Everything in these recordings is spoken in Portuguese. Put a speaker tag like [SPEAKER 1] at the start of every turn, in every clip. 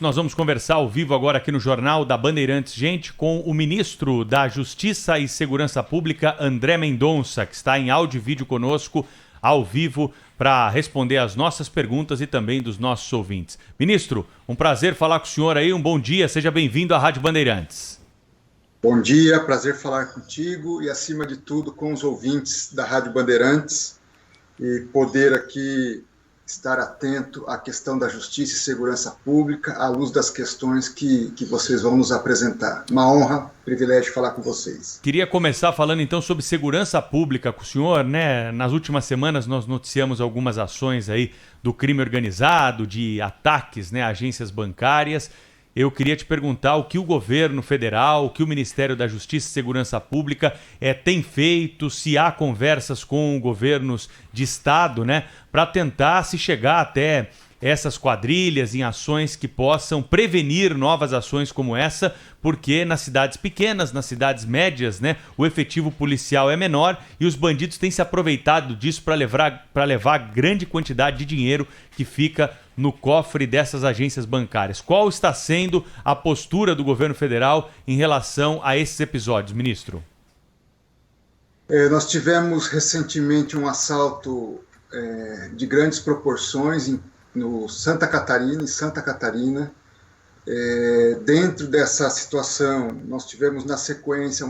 [SPEAKER 1] Nós vamos conversar ao vivo agora aqui no Jornal da Bandeirantes, gente, com o ministro da Justiça e Segurança Pública, André Mendonça, que está em áudio e vídeo conosco, ao vivo, para responder às nossas perguntas e também dos nossos ouvintes. Ministro, um prazer falar com o senhor aí, um bom dia, seja bem-vindo à Rádio Bandeirantes.
[SPEAKER 2] Bom dia, prazer falar contigo e, acima de tudo, com os ouvintes da Rádio Bandeirantes e poder aqui estar atento à questão da justiça e segurança pública, à luz das questões que vocês vão nos apresentar. Uma honra, privilégio falar com vocês.
[SPEAKER 1] Queria começar falando então sobre segurança pública com o senhor, né? Nas últimas semanas nós noticiamos algumas ações aí do crime organizado, de ataques, né, a agências bancárias. Eu queria te perguntar o que o governo federal, o que o Ministério da Justiça e Segurança Pública tem feito, se há conversas com governos de estado, né, para tentar se chegar até essas quadrilhas em ações que possam prevenir novas ações como essa, porque nas cidades pequenas, nas cidades médias, né, o efetivo policial é menor e os bandidos têm se aproveitado disso para levar grande quantidade de dinheiro que fica no cofre dessas agências bancárias. Qual está sendo a postura do governo federal em relação a esses episódios, ministro?
[SPEAKER 2] Nós tivemos recentemente um assalto de grandes proporções em Santa Catarina. Dentro dessa situação, nós tivemos na sequência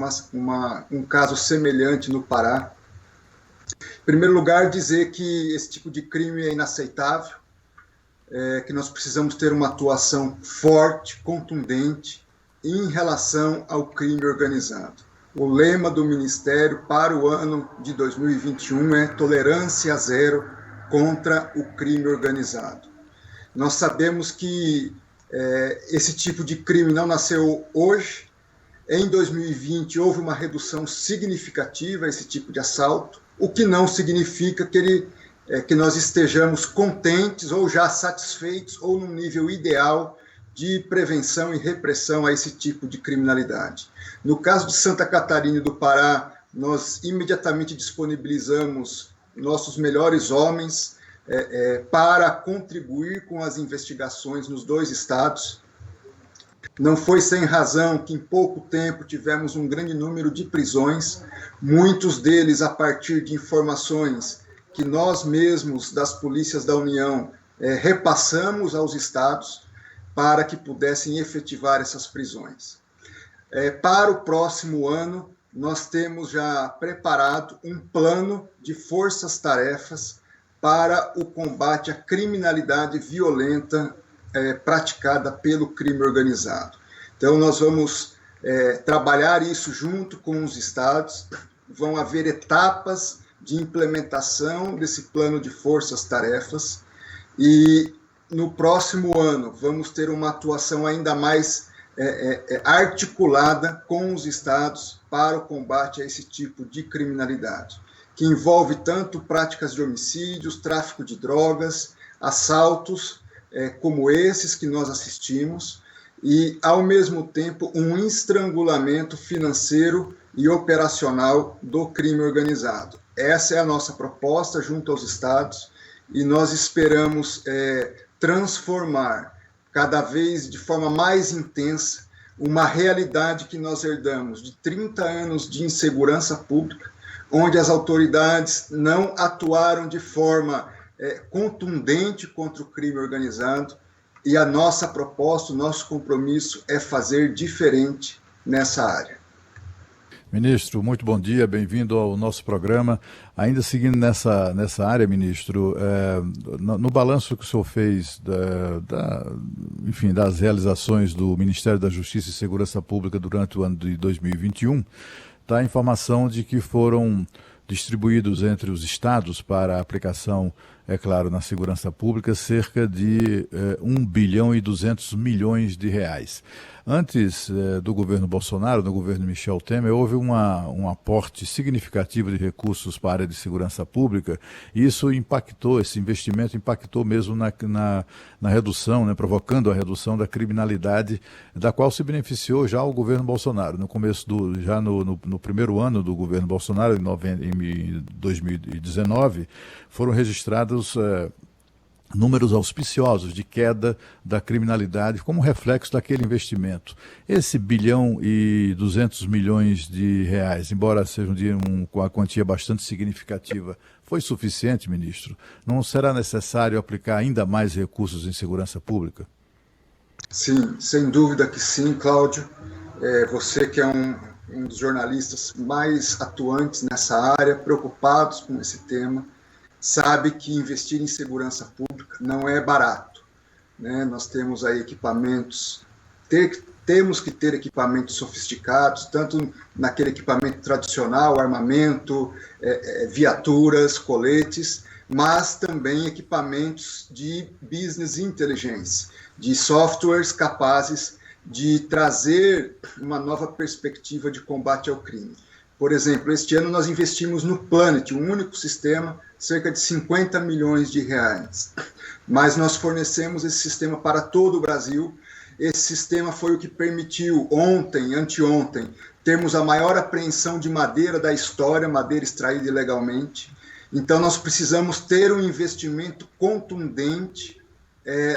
[SPEAKER 2] um caso semelhante no Pará. Em primeiro lugar, dizer que esse tipo de crime é inaceitável, que nós precisamos ter uma atuação forte, contundente, em relação ao crime organizado. O lema do Ministério para o ano de 2021 é tolerância zero contra o crime organizado. Nós sabemos que esse tipo de crime não nasceu hoje. Em 2020 houve uma redução significativa a esse tipo de assalto, o que não significa que nós estejamos contentes ou já satisfeitos ou num nível ideal de prevenção e repressão a esse tipo de criminalidade. No caso de Santa Catarina e do Pará, nós imediatamente disponibilizamos nossos melhores homens para contribuir com as investigações nos dois estados. Não foi sem razão que em pouco tempo tivemos um grande número de prisões, muitos deles a partir de informações que nós mesmos das polícias da União repassamos aos estados para que pudessem efetivar essas prisões. Para o próximo ano, nós temos já preparado um plano de forças-tarefas para o combate à criminalidade violenta praticada pelo crime organizado. Então, nós vamos trabalhar isso junto com os estados, vão haver etapas de implementação desse plano de forças-tarefas e no próximo ano vamos ter uma atuação ainda mais articulada com os estados para o combate a esse tipo de criminalidade, que envolve tanto práticas de homicídios, tráfico de drogas, assaltos como esses que nós assistimos e, ao mesmo tempo, um estrangulamento financeiro e operacional do crime organizado. Essa é a nossa proposta junto aos estados e nós esperamos transformar cada vez de forma mais intensa uma realidade que nós herdamos de 30 anos de insegurança pública, onde as autoridades não atuaram de forma contundente contra o crime organizado e a nossa proposta, o nosso compromisso é fazer diferente nessa área.
[SPEAKER 3] Ministro, muito bom dia, bem-vindo ao nosso programa. Ainda seguindo nessa área, ministro, no balanço que o senhor fez enfim, das realizações do Ministério da Justiça e Segurança Pública durante o ano de 2021, está a informação de que foram distribuídos entre os estados para aplicação, é claro, na segurança pública, cerca de 1 bilhão e 200 milhões de reais. Antes do governo Bolsonaro, do governo Michel Temer, houve um aporte significativo de recursos para a área de segurança pública e isso impactou, esse investimento impactou mesmo na redução, né, provocando a redução da criminalidade da qual se beneficiou já o governo Bolsonaro. No começo já no primeiro ano do governo Bolsonaro, em 2019, foram registrados números auspiciosos de queda da criminalidade como reflexo daquele investimento. Esse 1,2 bilhão de reais, embora seja uma quantia bastante significativa, foi suficiente, ministro? Não será necessário aplicar ainda mais recursos em segurança pública?
[SPEAKER 2] Sim, sem dúvida que sim, Cláudio. Você que é um dos jornalistas mais atuantes nessa área, preocupados com esse tema, sabe que investir em segurança pública não é barato, né? Nós temos aí equipamentos, temos que ter equipamentos sofisticados, tanto naquele equipamento tradicional, armamento, viaturas, coletes, mas também equipamentos de business intelligence, de softwares capazes de trazer uma nova perspectiva de combate ao crime. Por exemplo, este ano nós investimos no Planet, um único sistema, cerca de 50 milhões de reais. Mas nós fornecemos esse sistema para todo o Brasil. Esse sistema foi o que permitiu anteontem, termos a maior apreensão de madeira da história, madeira extraída ilegalmente. Então nós precisamos ter um investimento contundente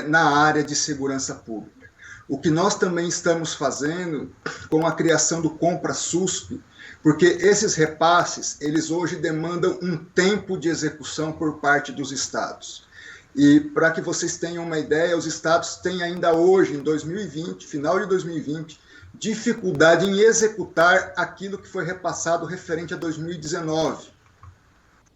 [SPEAKER 2] na área de segurança pública. O que nós também estamos fazendo com a criação do Compra-SUSP, porque esses repasses, eles hoje demandam um tempo de execução por parte dos estados. E para que vocês tenham uma ideia, os estados têm ainda hoje, em 2020, final de 2020, dificuldade em executar aquilo que foi repassado referente a 2019.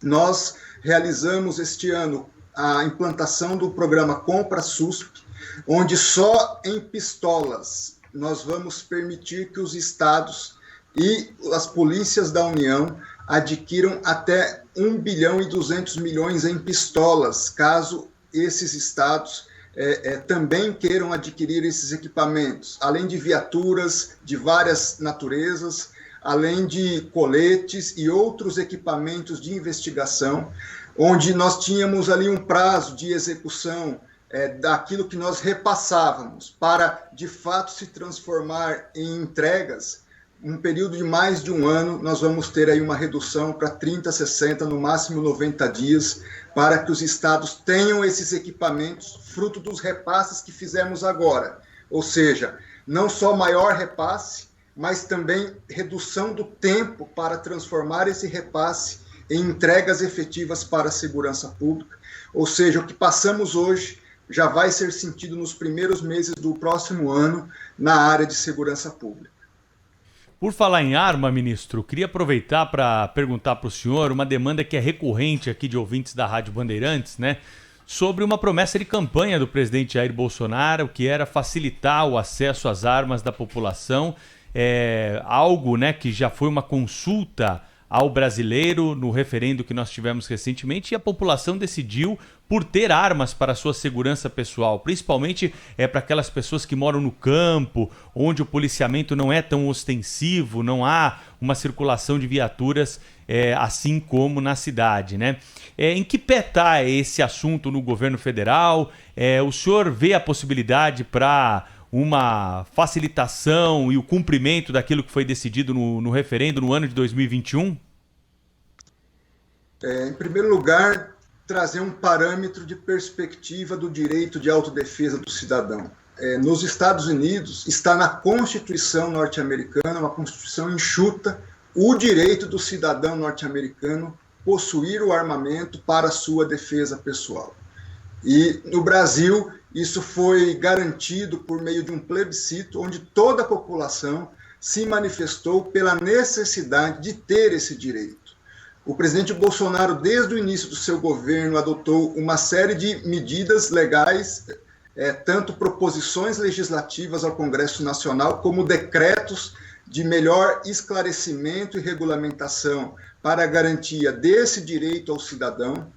[SPEAKER 2] Nós realizamos este ano a implantação do programa Compra-SUSP, onde só em pistolas nós vamos permitir que os estados e as polícias da União adquiram até 1,2 bilhão em pistolas, caso esses estados também queiram adquirir esses equipamentos, além de viaturas de várias naturezas, além de coletes e outros equipamentos de investigação, onde nós tínhamos ali um prazo de execução daquilo que nós repassávamos para, de fato, se transformar em entregas. Um período de mais de um ano, nós vamos ter aí uma redução para 30, 60, no máximo 90 dias, para que os estados tenham esses equipamentos, fruto dos repasses que fizemos agora. Ou seja, não só maior repasse, mas também redução do tempo para transformar esse repasse em entregas efetivas para a segurança pública. Ou seja, o que passamos hoje já vai ser sentido nos primeiros meses do próximo ano na área de segurança pública.
[SPEAKER 1] Por falar em arma, ministro, queria aproveitar para perguntar para o senhor uma demanda que é recorrente aqui de ouvintes da Rádio Bandeirantes, né? Sobre uma promessa de campanha do presidente Jair Bolsonaro, que era facilitar o acesso às armas da população, algo, né, que já foi uma consulta ao brasileiro no referendo que nós tivemos recentemente, e a população decidiu por ter armas para a sua segurança pessoal, principalmente para aquelas pessoas que moram no campo, onde o policiamento não é tão ostensivo, não há uma circulação de viaturas assim como na cidade, né? Em que pé está esse assunto no governo federal? O senhor vê a possibilidade para uma facilitação e o cumprimento daquilo que foi decidido no referendo no ano de 2021?
[SPEAKER 2] Em primeiro lugar, trazer um parâmetro de perspectiva do direito de autodefesa do cidadão. Nos Estados Unidos, está na Constituição norte-americana, uma Constituição enxuta, o direito do cidadão norte-americano possuir o armamento para sua defesa pessoal. E no Brasil, isso foi garantido por meio de um plebiscito, onde toda a população se manifestou pela necessidade de ter esse direito. O presidente Bolsonaro, desde o início do seu governo, adotou uma série de medidas legais, tanto proposições legislativas ao Congresso Nacional, como decretos de melhor esclarecimento e regulamentação para a garantia desse direito ao cidadão.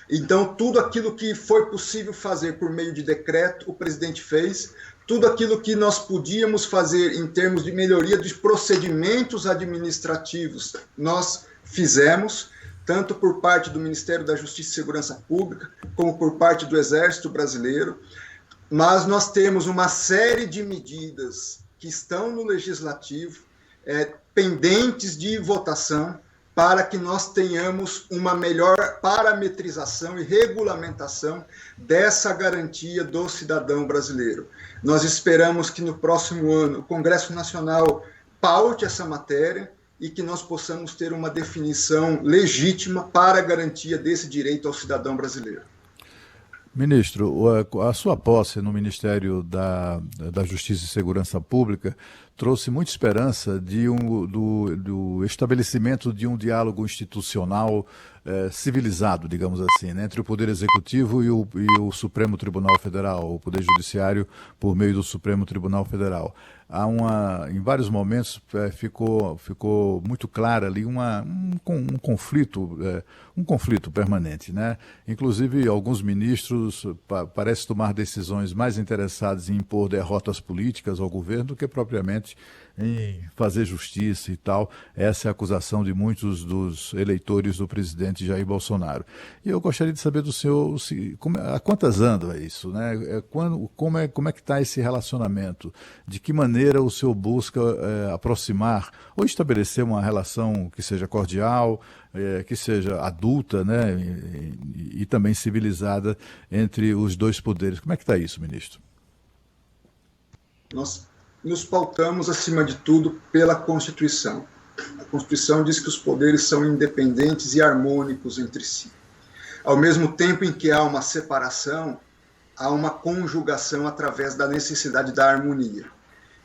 [SPEAKER 2] Então, tudo aquilo que foi possível fazer por meio de decreto, o presidente fez. Tudo aquilo que nós podíamos fazer em termos de melhoria dos procedimentos administrativos, nós fizemos, tanto por parte do Ministério da Justiça e Segurança Pública, como por parte do Exército Brasileiro. Mas nós temos uma série de medidas que estão no Legislativo, pendentes de votação, para que nós tenhamos uma melhor parametrização e regulamentação dessa garantia do cidadão brasileiro. Nós esperamos que no próximo ano o Congresso Nacional paute essa matéria e que nós possamos ter uma definição legítima para a garantia desse direito ao cidadão brasileiro.
[SPEAKER 3] Ministro, a sua posse no Ministério da Justiça e Segurança Pública trouxe muita esperança do estabelecimento de um diálogo institucional civilizado, digamos assim, né, entre o Poder Executivo e o Supremo Tribunal Federal, o Poder Judiciário por meio do Supremo Tribunal Federal. Em vários momentos ficou muito claro ali um conflito permanente, né? Inclusive alguns ministros parecem tomar decisões mais interessadas em impor derrotas políticas ao governo do que propriamente em fazer justiça e tal. Essa é a acusação de muitos dos eleitores do presidente Jair Bolsonaro. E eu gostaria de saber do senhor a quantas anda isso, né? Como é que está esse relacionamento? De que maneira o senhor busca aproximar ou estabelecer uma relação que seja cordial, que seja adulta, né? E também civilizada entre os dois poderes? Como é que está isso, ministro?
[SPEAKER 2] Nós nos pautamos, acima de tudo, pela Constituição. A Constituição diz que os poderes são independentes e harmônicos entre si. Ao mesmo tempo em que há uma separação, há uma conjugação através da necessidade da harmonia.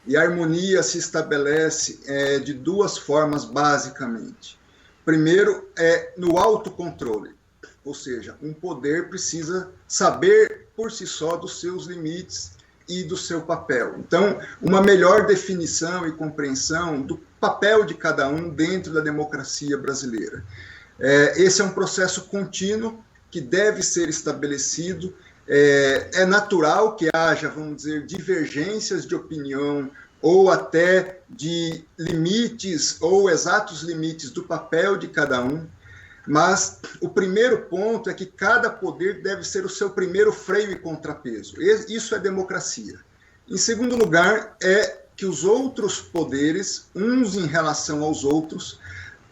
[SPEAKER 2] E a harmonia se estabelece de duas formas, basicamente. Primeiro, no autocontrole, ou seja, um poder precisa saber por si só dos seus limites e do seu papel. Então, uma melhor definição e compreensão do papel de cada um dentro da democracia brasileira. Esse é um processo contínuo que deve ser estabelecido. É natural que haja, vamos dizer, divergências de opinião ou até de limites ou exatos limites do papel de cada um, mas o primeiro ponto é que cada poder deve ser o seu primeiro freio e contrapeso. Isso é democracia. Em segundo lugar, é que os outros poderes, uns em relação aos outros,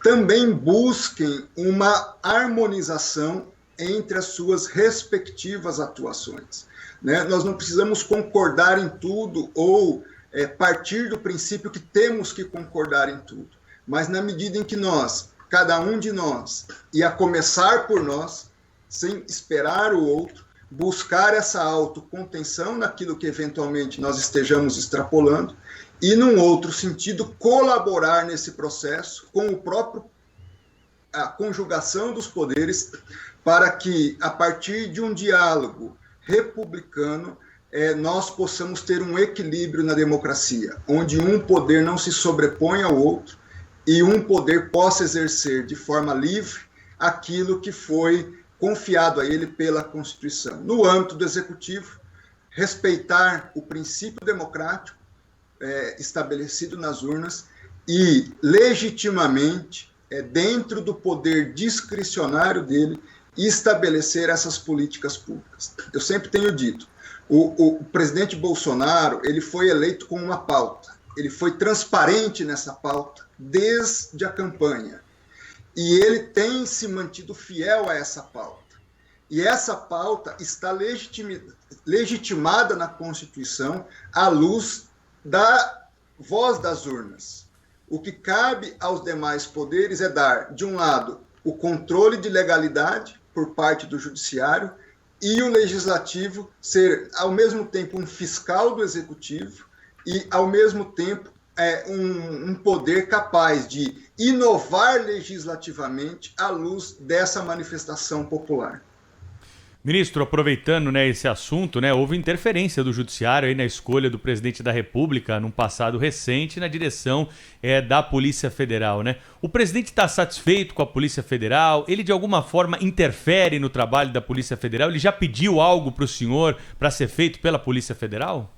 [SPEAKER 2] também busquem uma harmonização entre as suas respectivas atuações, né? Nós não precisamos concordar em tudo ou partir do princípio que temos que concordar em tudo, mas na medida em que cada um de nós, e a começar por nós, sem esperar o outro, buscar essa autocontenção naquilo que eventualmente nós estejamos extrapolando, e, num outro sentido, colaborar nesse processo com a conjugação dos poderes, para que, a partir de um diálogo republicano, nós possamos ter um equilíbrio na democracia, onde um poder não se sobrepõe ao outro, e um poder possa exercer de forma livre aquilo que foi confiado a ele pela Constituição. No âmbito do Executivo, respeitar o princípio democrático estabelecido nas urnas e, legitimamente, dentro do poder discricionário dele, estabelecer essas políticas públicas. Eu sempre tenho dito, o presidente Bolsonaro ele foi eleito com uma pauta, ele foi transparente nessa pauta, desde a campanha. E ele tem se mantido fiel a essa pauta. E essa pauta está legitimada na Constituição à luz da voz das urnas. O que cabe aos demais poderes é dar, de um lado, o controle de legalidade por parte do Judiciário e o Legislativo ser, ao mesmo tempo, um fiscal do Executivo e, ao mesmo tempo, um poder capaz de inovar legislativamente à luz dessa manifestação popular.
[SPEAKER 1] Ministro, aproveitando, né, esse assunto, né, houve interferência do Judiciário aí na escolha do presidente da República num passado recente na direção da Polícia Federal, né? O presidente está satisfeito com a Polícia Federal? Ele de alguma forma interfere no trabalho da Polícia Federal? Ele já pediu algo para o senhor para ser feito pela Polícia Federal?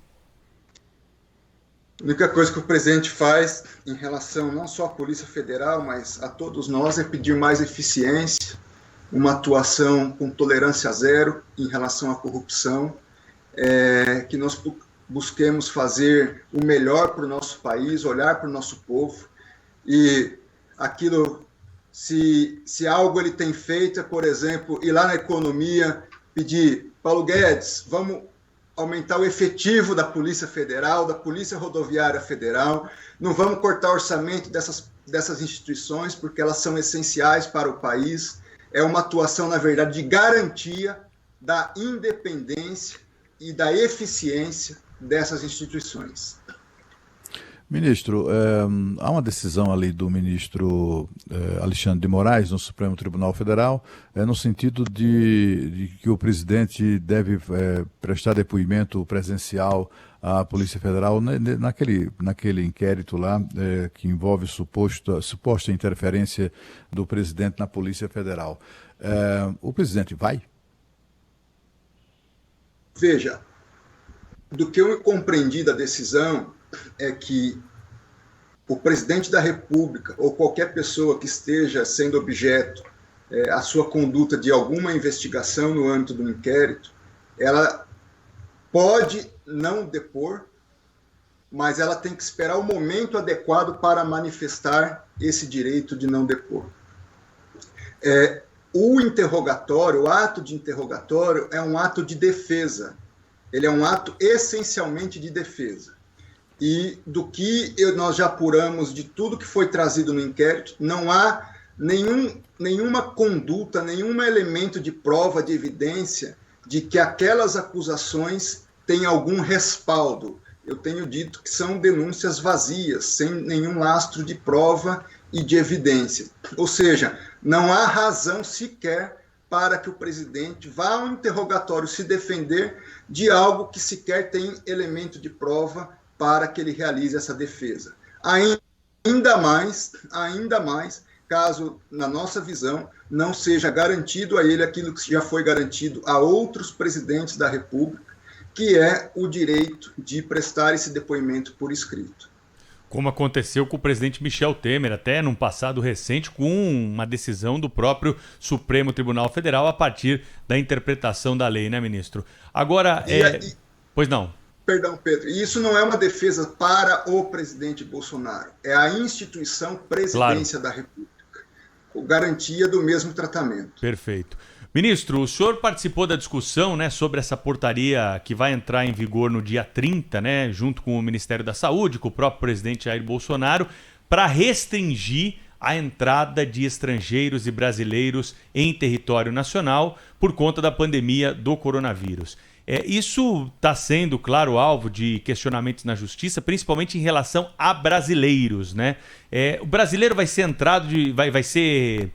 [SPEAKER 2] A única coisa que o presidente faz em relação não só à Polícia Federal, mas a todos nós é pedir mais eficiência, uma atuação com tolerância zero em relação à corrupção, que nós busquemos fazer o melhor para o nosso país, olhar para o nosso povo, e aquilo se algo ele tem feito, por exemplo, ir lá na economia, pedir, Paulo Guedes, vamos aumentar o efetivo da Polícia Federal, da Polícia Rodoviária Federal, não vamos cortar o orçamento dessas instituições, porque elas são essenciais para o país. É uma atuação, na verdade, de garantia da independência e da eficiência dessas instituições.
[SPEAKER 3] Ministro, há uma decisão ali do ministro Alexandre de Moraes no Supremo Tribunal Federal, no sentido de que o presidente deve prestar depoimento presencial à Polícia Federal naquele inquérito lá que envolve suposta interferência do presidente na Polícia Federal. O presidente vai?
[SPEAKER 2] Veja, do que eu compreendi da decisão é que o presidente da República ou qualquer pessoa que esteja sendo objeto a sua conduta de alguma investigação no âmbito do inquérito, ela pode não depor, mas ela tem que esperar o momento adequado para manifestar esse direito de não depor. O interrogatório, o ato de interrogatório é um ato de defesa. Ele é um ato essencialmente de defesa. E do que nós já apuramos de tudo que foi trazido no inquérito, não há nenhuma conduta, nenhum elemento de prova, de evidência de que aquelas acusações têm algum respaldo. Eu tenho dito que são denúncias vazias, sem nenhum lastro de prova e de evidência. Ou seja, não há razão sequer para que o presidente vá ao interrogatório se defender de algo que sequer tem elemento de prova para que ele realize essa defesa. Ainda mais, caso, na nossa visão, não seja garantido a ele aquilo que já foi garantido a outros presidentes da República, que é o direito de prestar esse depoimento por escrito.
[SPEAKER 1] Como aconteceu com o presidente Michel Temer, até num passado recente, com uma decisão do próprio Supremo Tribunal Federal a partir da interpretação da lei, né, ministro? Agora, pois não.
[SPEAKER 2] Perdão, Pedro, isso não é uma defesa para o presidente Bolsonaro, é a instituição Presidência da República, com garantia do mesmo tratamento.
[SPEAKER 1] Perfeito. Ministro, o senhor participou da discussão, né, sobre essa portaria que vai entrar em vigor no dia 30, né, junto com o Ministério da Saúde, com o próprio presidente Jair Bolsonaro, para restringir a entrada de estrangeiros e brasileiros em território nacional por conta da pandemia do coronavírus. Isso está sendo, claro, alvo de questionamentos na justiça, principalmente em relação a brasileiros, né? O brasileiro vai ser vai ser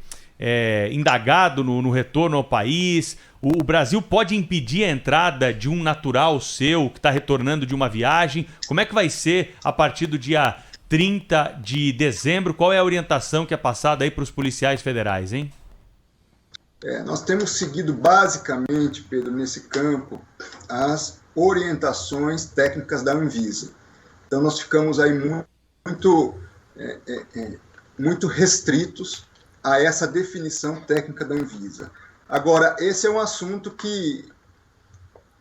[SPEAKER 1] indagado no retorno ao país. O Brasil pode impedir a entrada de um natural seu que está retornando de uma viagem? Como é que vai ser a partir do dia 30 de dezembro? Qual é a orientação que é passada aí para os policiais federais, hein?
[SPEAKER 2] Nós temos seguido basicamente, Pedro, nesse campo, as orientações técnicas da Anvisa. Então nós ficamos aí muito restritos a essa definição técnica da Anvisa. Agora, esse é um assunto que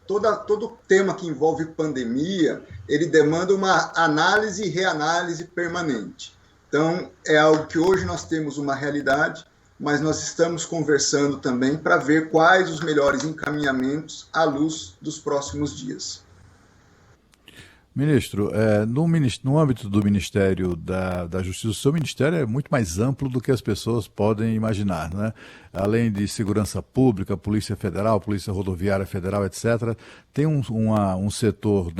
[SPEAKER 2] todo tema que envolve pandemia, ele demanda uma análise e reanálise permanente. Então, é algo que hoje nós temos uma realidade, mas nós estamos conversando também para ver quais os melhores encaminhamentos à luz dos próximos dias.
[SPEAKER 3] Ministro, no âmbito do Ministério da Justiça, o seu ministério é muito mais amplo do que as pessoas podem imaginar, né? Além de segurança pública, Polícia Federal, Polícia Rodoviária Federal, etc., tem um setor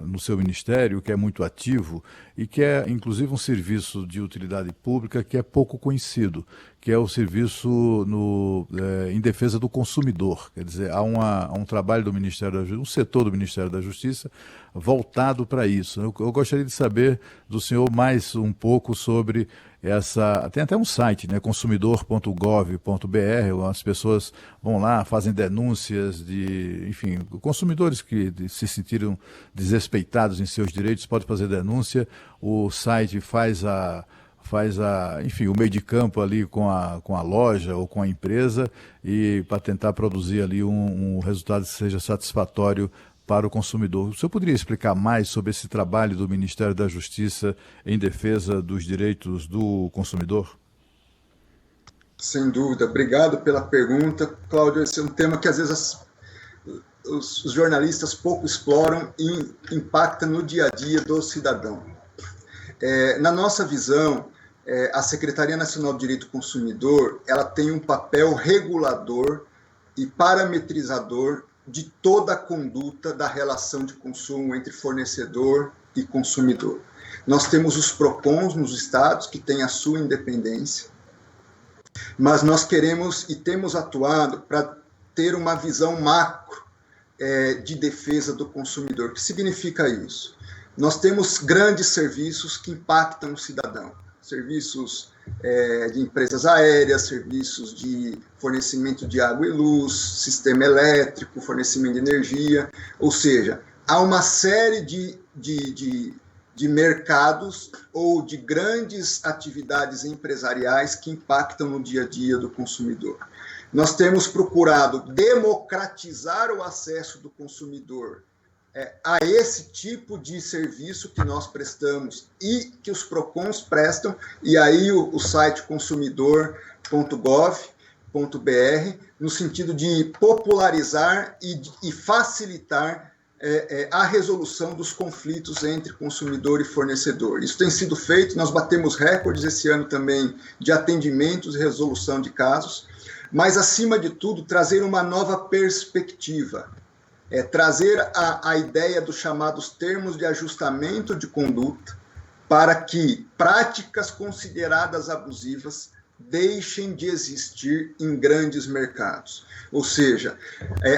[SPEAKER 3] no seu ministério que é muito ativo e que é, inclusive, um serviço de utilidade pública que é pouco conhecido, que é o serviço em defesa do consumidor. Quer dizer, há um trabalho do Ministério da Justiça, um setor do Ministério da Justiça voltado para isso. Eu gostaria de saber do senhor mais um pouco sobre essa... Tem até um site, né, consumidor.gov.br, as pessoas vão lá, fazem denúncias enfim, consumidores que se sentiram desrespeitados em seus direitos podem fazer denúncia. O site faz enfim, o meio de campo ali com a loja ou com a empresa e para tentar produzir ali um resultado que seja satisfatório para o consumidor. O senhor poderia explicar mais sobre esse trabalho do Ministério da Justiça em defesa dos direitos do consumidor?
[SPEAKER 2] Sem dúvida. Obrigado pela pergunta, Cláudio. Esse é um tema que às vezes os jornalistas pouco exploram e impacta no dia a dia do cidadão. Na nossa visão, a Secretaria Nacional de Direito do Consumidor, ela tem um papel regulador e parametrizador de toda a conduta da relação de consumo entre fornecedor e consumidor. Nós temos os PROCONs nos estados, que têm a sua independência, mas nós queremos e temos atuado para ter uma visão macro de defesa do consumidor. O que significa isso? Nós temos grandes serviços que impactam o cidadão, serviços de empresas aéreas, serviços de fornecimento de água e luz, sistema elétrico, fornecimento de energia, ou seja, há uma série de mercados ou de grandes atividades empresariais que impactam no dia a dia do consumidor. Nós temos procurado democratizar o acesso do consumidor a esse tipo de serviço que nós prestamos e que os PROCONs prestam, e aí o site consumidor.gov.br, no sentido de popularizar e facilitar a resolução dos conflitos entre consumidor e fornecedor. Isso tem sido feito, nós batemos recordes esse ano também de atendimentos e resolução de casos, mas, acima de tudo, trazer uma nova perspectiva, trazer a ideia dos chamados termos de ajustamento de conduta para que práticas consideradas abusivas deixem de existir em grandes mercados. Ou seja,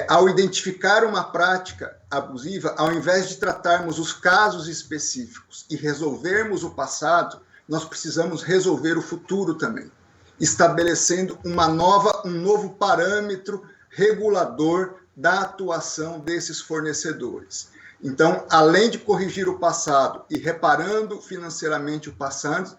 [SPEAKER 2] ao identificar uma prática abusiva, ao invés de tratarmos os casos específicos e resolvermos o passado, nós precisamos resolver o futuro também, estabelecendo um novo parâmetro regulador da atuação desses fornecedores. Então, além de corrigir o passado e reparando financeiramente o passado,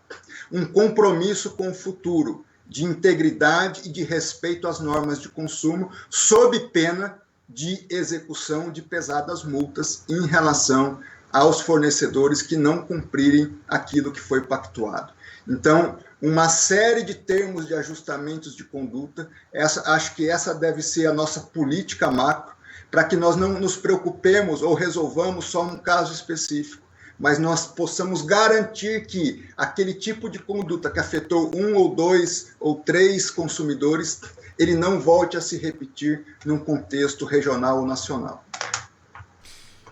[SPEAKER 2] um compromisso com o futuro, de integridade e de respeito às normas de consumo, sob pena de execução de pesadas multas em relação aos fornecedores que não cumprirem aquilo que foi pactuado. Então, uma série de termos de ajustamentos de conduta, acho que essa deve ser a nossa política macro, para que nós não nos preocupemos ou resolvamos só um caso específico, mas nós possamos garantir que aquele tipo de conduta que afetou 1 ou 2 ou 3 consumidores, ele não volte a se repetir num contexto regional ou nacional.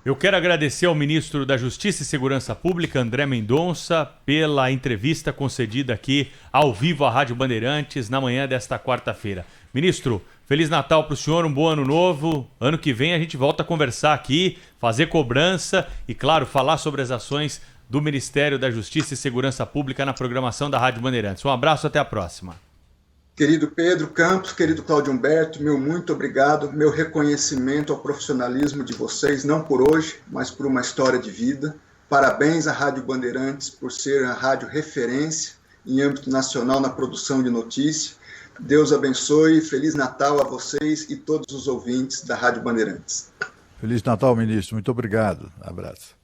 [SPEAKER 1] Eu quero agradecer ao ministro da Justiça e Segurança Pública, André Mendonça, pela entrevista concedida aqui ao vivo à Rádio Bandeirantes na manhã desta quarta-feira. Ministro, Feliz Natal para o senhor, um bom ano novo. Ano que vem a gente volta a conversar aqui, fazer cobrança e, claro, falar sobre as ações do Ministério da Justiça e Segurança Pública na programação da Rádio Bandeirantes. Um abraço, até a próxima.
[SPEAKER 2] Querido Pedro Campos, querido Cláudio Humberto, meu muito obrigado, meu reconhecimento ao profissionalismo de vocês, não por hoje, mas por uma história de vida. Parabéns à Rádio Bandeirantes por ser a rádio referência em âmbito nacional na produção de notícia. Deus abençoe, Feliz Natal a vocês e todos os ouvintes da Rádio Bandeirantes.
[SPEAKER 3] Feliz Natal, ministro. Muito obrigado. Abraço.